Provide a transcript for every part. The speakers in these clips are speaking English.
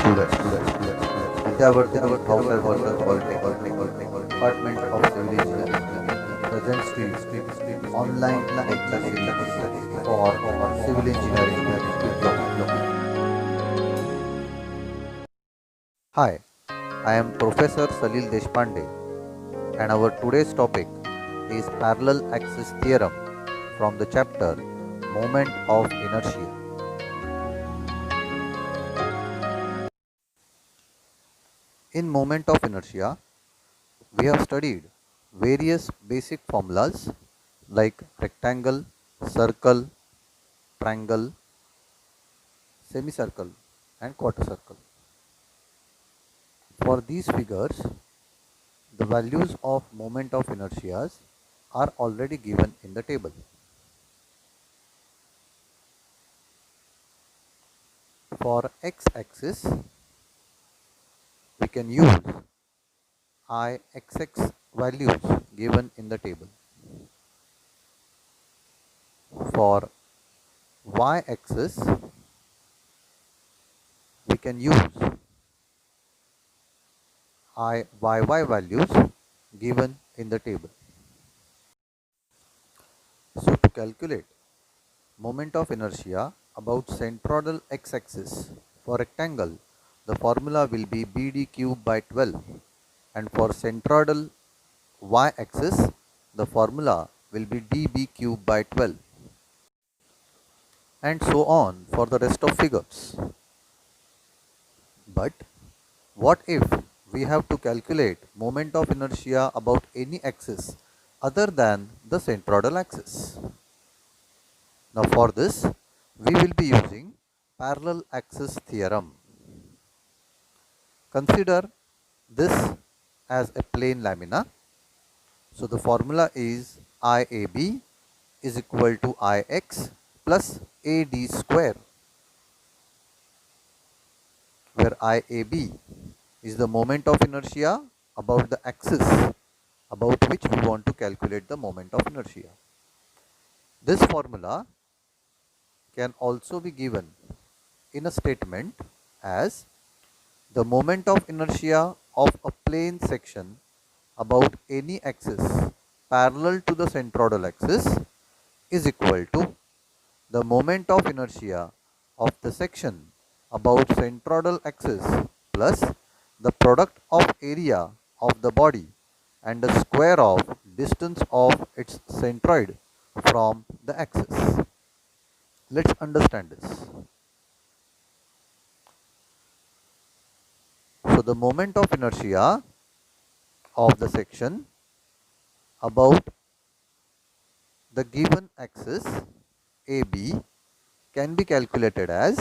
Vidyavarthi Bhavkar Polytechnic Department of Civil Engineering presents to you online lecture series for civil engineering diploma. Hi, I am Professor Salil Deshpande, and our today's topic is parallel axis theorem from the chapter Moment of Inertia. In moment of inertia, we have studied various basic formulas like rectangle, circle, triangle, semicircle, and quarter circle. For these figures, the values of moment of inertias are already given in the table. For x-axis, we can use Ixx values given in the table. For y-axis, we can use Iyy values given in the table. So to calculate moment of inertia about centroidal x-axis for rectangle, the formula will be BD cube by 12, and for centroidal y-axis, the formula will be DB cube by 12, and so on for the rest of figures. But what if we have to calculate moment of inertia about any axis other than the centroidal axis? Now for this, we will be using parallel axis theorem. Consider this as a plane lamina. So the formula is IAB is equal to IX plus AD square, where IAB is the moment of inertia about the axis about which we want to calculate the moment of inertia. This formula can also be given in a statement as the moment of inertia of a plane section about any axis parallel to the centroidal axis is equal to the moment of inertia of the section about centroidal axis plus the product of area of the body and the square of distance of its centroid from the axis. Let's understand this. So the moment of inertia of the section about the given axis AB can be calculated as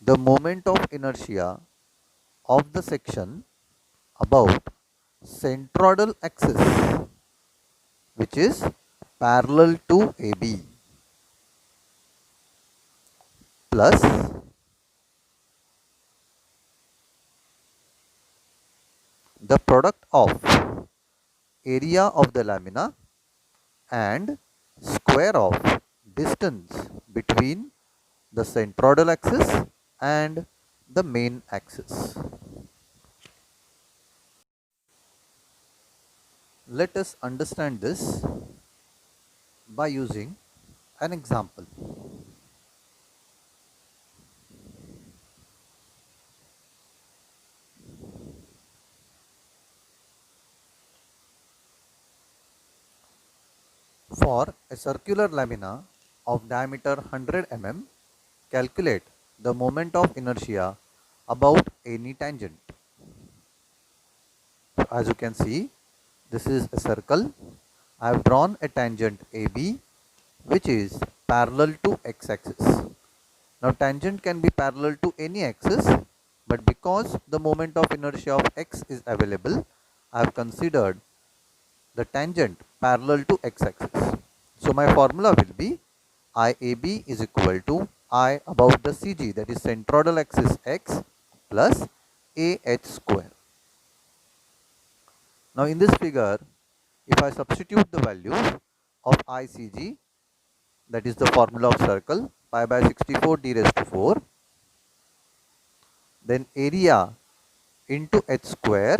the moment of inertia of the section about centroidal axis, which is parallel to AB, plus the product of area of the lamina and square of distance between the centroidal axis and the main axis. Let us understand this by using an example. For a circular lamina of diameter 100 mm, calculate the moment of inertia about any tangent. So as you can see, this is a circle. I have drawn a tangent AB which is parallel to x-axis. Now tangent can be parallel to any axis, but because the moment of inertia of x is available, I have considered the tangent parallel to x-axis. So my formula will be IAB is equal to I about the CG, that is centroidal axis x, plus AH square. Now in this figure, if I substitute the values, of ICG, that is the formula of circle, pi by 64 d raised to 4. Then area into h square.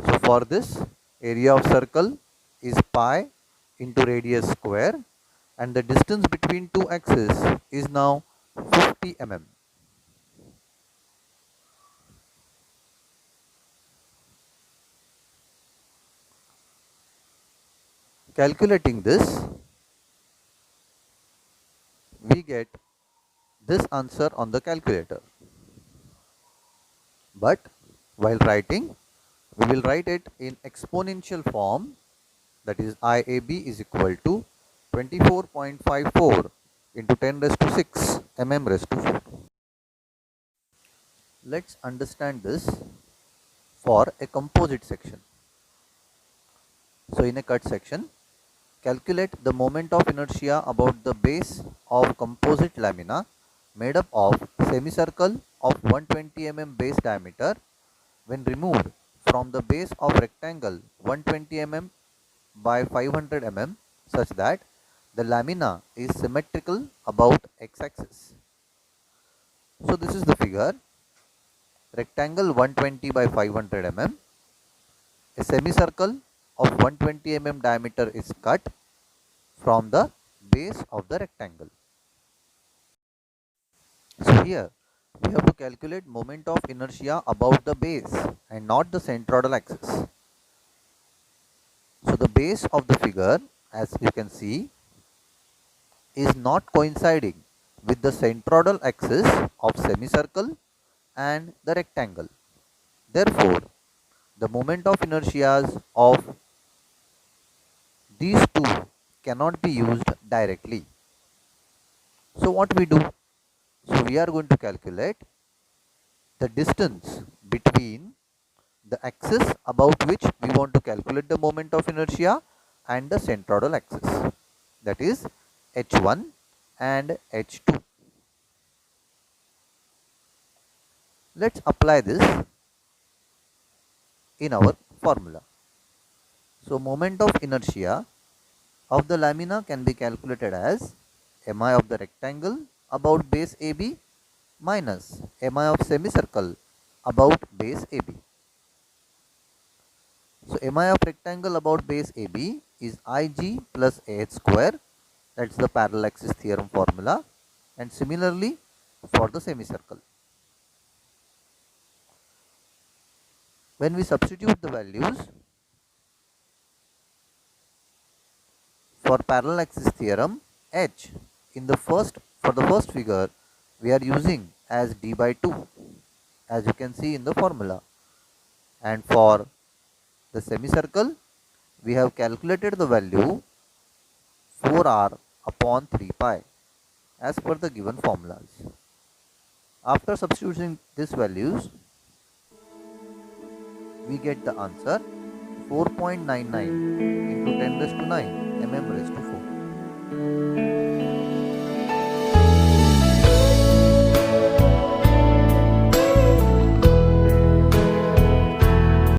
So for this, area of circle is pi into radius square, and the distance between two axes is now 50 mm. Calculating this, we get this answer on the calculator. But while writing, we will write it in exponential form, that is IAB is equal to 24.54 into 10 raised to 6 mm raised to 4. Let's understand this for a composite section. So in a cut section, calculate the moment of inertia about the base of composite lamina made up of semicircle of 120 mm base diameter when removed from the base of rectangle 120 mm by 500 mm such that the lamina is symmetrical about x-axis. So this is the figure. Rectangle 120 by 500 mm. A semicircle of 120 mm diameter is cut from the base of the rectangle. So here we have to calculate moment of inertia about the base and not the centroidal axis. So the base of the figure, as you can see, is not coinciding with the centroidal axis of semicircle and the rectangle. Therefore, the moment of inertias of these two cannot be used directly. So what we do? So we are going to calculate the distance between the axis about which we want to calculate the moment of inertia and the centroidal axis, that is h1 and h2. Let's apply this in our formula. So moment of inertia of the lamina can be calculated as mi of the rectangle about base AB minus mi of semicircle about base AB. So mi of rectangle about base AB is Ig plus AH square, that's the parallel axis theorem formula, and similarly for the semicircle. When we substitute the values for parallel axis theorem, h in the first figure we are using as d by 2, as you can see in the formula, and for the semicircle we have calculated the value 4r upon 3 pi as per the given formulas. After substituting these values, we get the answer 4.99 into 10 raised to 9 mm raised to 4.